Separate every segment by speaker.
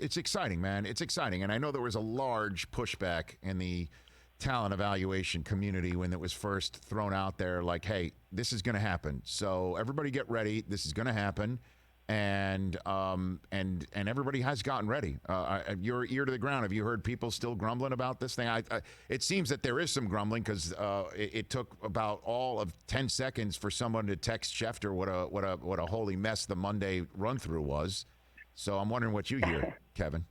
Speaker 1: It's exciting, man. It's exciting. And I know there was a large pushback in the talent evaluation community when it was first thrown out there, like, hey, this is going to happen. So everybody get ready. This is going to happen. And everybody has gotten ready. Your ear to the ground. Have you heard people still grumbling about this thing? It seems that there is some grumbling because it took about all of 10 seconds for someone to text Schefter what a holy mess the Monday run through was. So I'm wondering what you hear, Kevin.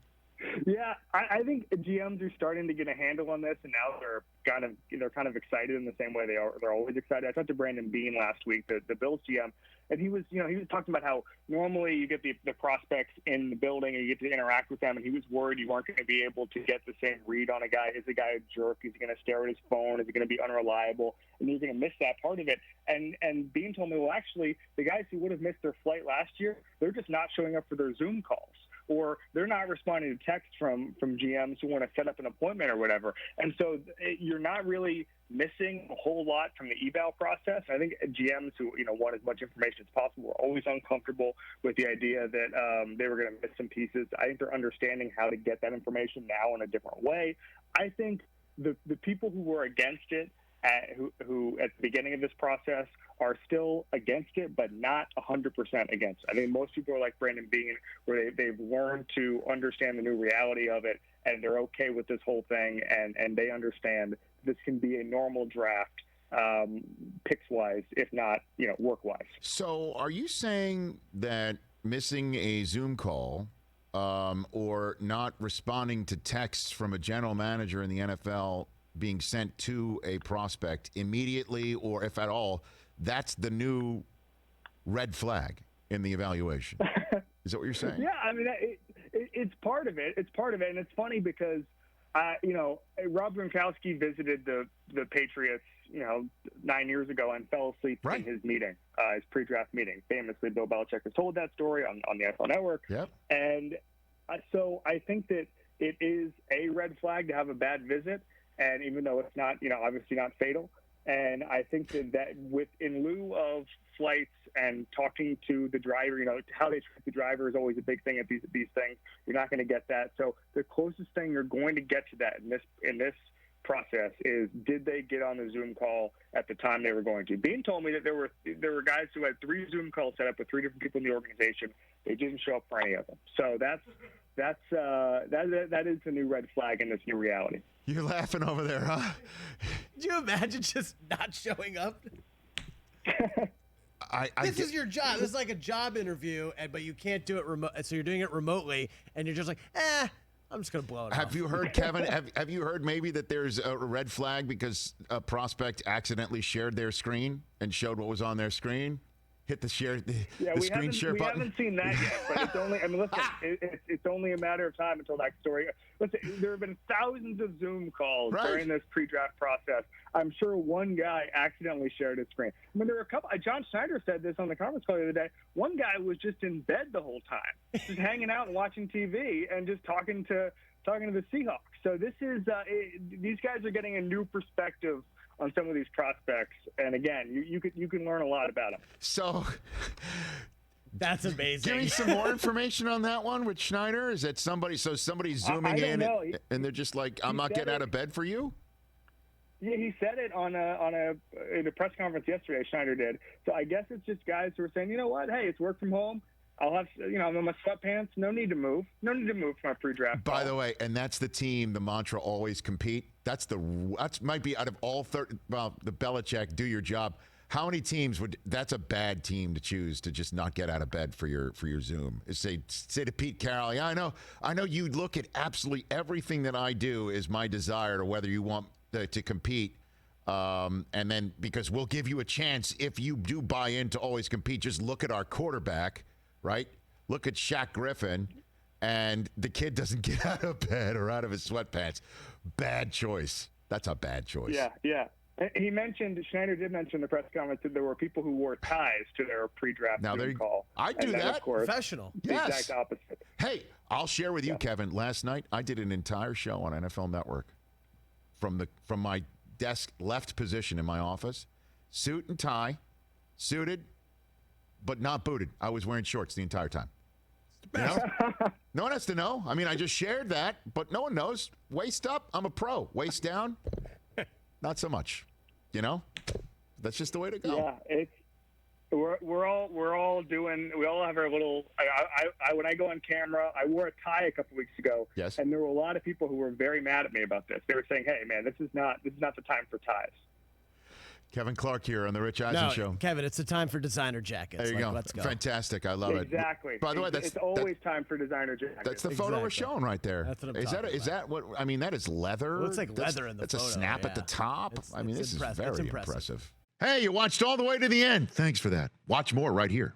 Speaker 2: Yeah, I think GMs are starting to get a handle on this, and now they're kind of excited in the same way they're always excited. I talked to Brandon Beane last week, the Bills GM, and he was talking about how normally you get the prospects in the building and you get to interact with them, and he was worried you weren't going to be able to get the same read on a guy. Is the guy a jerk? Is he going to stare at his phone? Is he going to be unreliable? And you're going to miss that part of it. And Beane told me, well, actually, the guys who would have missed their flight last year, they're just not showing up for their Zoom calls, or they're not responding to texts from GMs who want to set up an appointment or whatever. And so you're not really missing a whole lot from the eval process. I think GMs who want as much information as possible are always uncomfortable with the idea that they were going to miss some pieces. I think they're understanding how to get that information now in a different way. I think the people who were against it, who at the beginning of this process are still against it, but not 100% against it. I think most people are like Brandon Beane, where they've learned to understand the new reality of it, and they're okay with this whole thing, and they understand this can be a normal draft, picks-wise, if not, work-wise.
Speaker 1: So are you saying that missing a Zoom call or not responding to texts from a general manager in the NFL being sent to a prospect immediately, or if at all, that's the new red flag in the evaluation? Is that what you're saying?
Speaker 2: Yeah, I mean, it's part of it. It's part of it, and it's funny because, Rob Gronkowski visited the Patriots, 9 years ago and fell asleep in his meeting, his pre-draft meeting. Famously, Bill Belichick has told that story on the NFL Network.
Speaker 1: Yep.
Speaker 2: And so I think that it is a red flag to have a bad visit. And even though it's not, obviously not fatal. And I think that in lieu of flights and talking to the driver, how they treat the driver is always a big thing at these things. You're not going to get that. So the closest thing you're going to get to that in this process is, did they get on the Zoom call at the time they were going to? Beane told me that there were guys who had 3 Zoom calls set up with 3 different people in the organization. They didn't show up for any of them. So that is the new red flag in this new reality.
Speaker 1: You're laughing over there, huh?
Speaker 3: Could you imagine just not showing up? This is your job. This is like a job interview, but you can't do it remote. So you're doing it remotely, and you're just like, I'm just going to blow it off.
Speaker 1: Have you heard, Kevin, have you heard maybe that there's a red flag because a prospect accidentally shared their screen and showed what was on their screen? Hit the screen share button.
Speaker 2: We haven't seen that yet, but it's only, it's only a matter of time until that story. Listen, there have been thousands of Zoom calls during this pre-draft process. I'm sure one guy accidentally shared his screen. I mean, there were a couple. John Schneider said this on the conference call the other day. One guy was just in bed the whole time, just hanging out and watching TV and just talking to the Seahawks. So this is these guys are getting a new perspective on some of these prospects, and again, you can learn a lot about them.
Speaker 1: So
Speaker 3: that's amazing.
Speaker 1: Give me some more information on that one with Schneider. Is that somebody's zooming in and they're just like, I'm not getting out of bed for you?
Speaker 2: Yeah, he said it in a press conference yesterday. Schneider did. So I guess it's just guys who are saying, you know what? Hey, it's work from home. I'll have, I'm in my sweatpants. No need to move. No need to move for my pre-draft.
Speaker 1: By the way, and that's the team, the mantra, always compete. That might be out of all 30, well, the Belichick, do your job. How many teams that's a bad team to choose to just not get out of bed for your Zoom. Say to Pete Carroll, yeah, I know you look at absolutely everything that I do is my desire to whether you want to compete. And then because we'll give you a chance if you do buy in to always compete, just look at our quarterback. Right? Look at Shaq Griffin, and the kid doesn't get out of bed or out of his sweatpants. Bad choice. That's a bad choice.
Speaker 2: Yeah. Schneider did mention in the press conference that there were people who wore ties to their pre-draft call.
Speaker 1: I do that.
Speaker 2: Of course,
Speaker 3: professional.
Speaker 2: The exact opposite.
Speaker 1: Hey, I'll share with you, Kevin. Last night, I did an entire show on NFL Network from my desk left position in my office, suit and tie, suited, but not booted. I was wearing shorts the entire time. You know? No one has to know. I mean, I just shared that, but no one knows. Waist up, I'm a pro. Waist down, not so much. You know? That's just the way to go.
Speaker 2: Yeah, it's we're all doing. We all have our little. I when I go on camera, I wore a tie a couple weeks ago.
Speaker 1: Yes.
Speaker 2: And there were a lot of people who were very mad at me about this. They were saying, "Hey, man, this is not the time for ties."
Speaker 1: Kevin Clark here on the Rich Eisen Show.
Speaker 3: Kevin, it's the time for designer jackets.
Speaker 1: There you go.
Speaker 3: Let's go.
Speaker 1: Fantastic. I love
Speaker 2: Exactly.
Speaker 1: it. By the way,
Speaker 2: it's always time for designer jackets.
Speaker 1: That's the photo we're showing right there.
Speaker 3: That's what I'm
Speaker 1: is
Speaker 3: talking
Speaker 1: is that what I mean? That is leather.
Speaker 3: It looks like leather in the
Speaker 1: That's
Speaker 3: photo.
Speaker 1: a snap at the top.
Speaker 3: It's
Speaker 1: I mean, this is
Speaker 3: impressive.
Speaker 1: very
Speaker 3: It's impressive.
Speaker 1: impressive. Hey, you watched all the way to the end. Thanks for that. Watch more right here.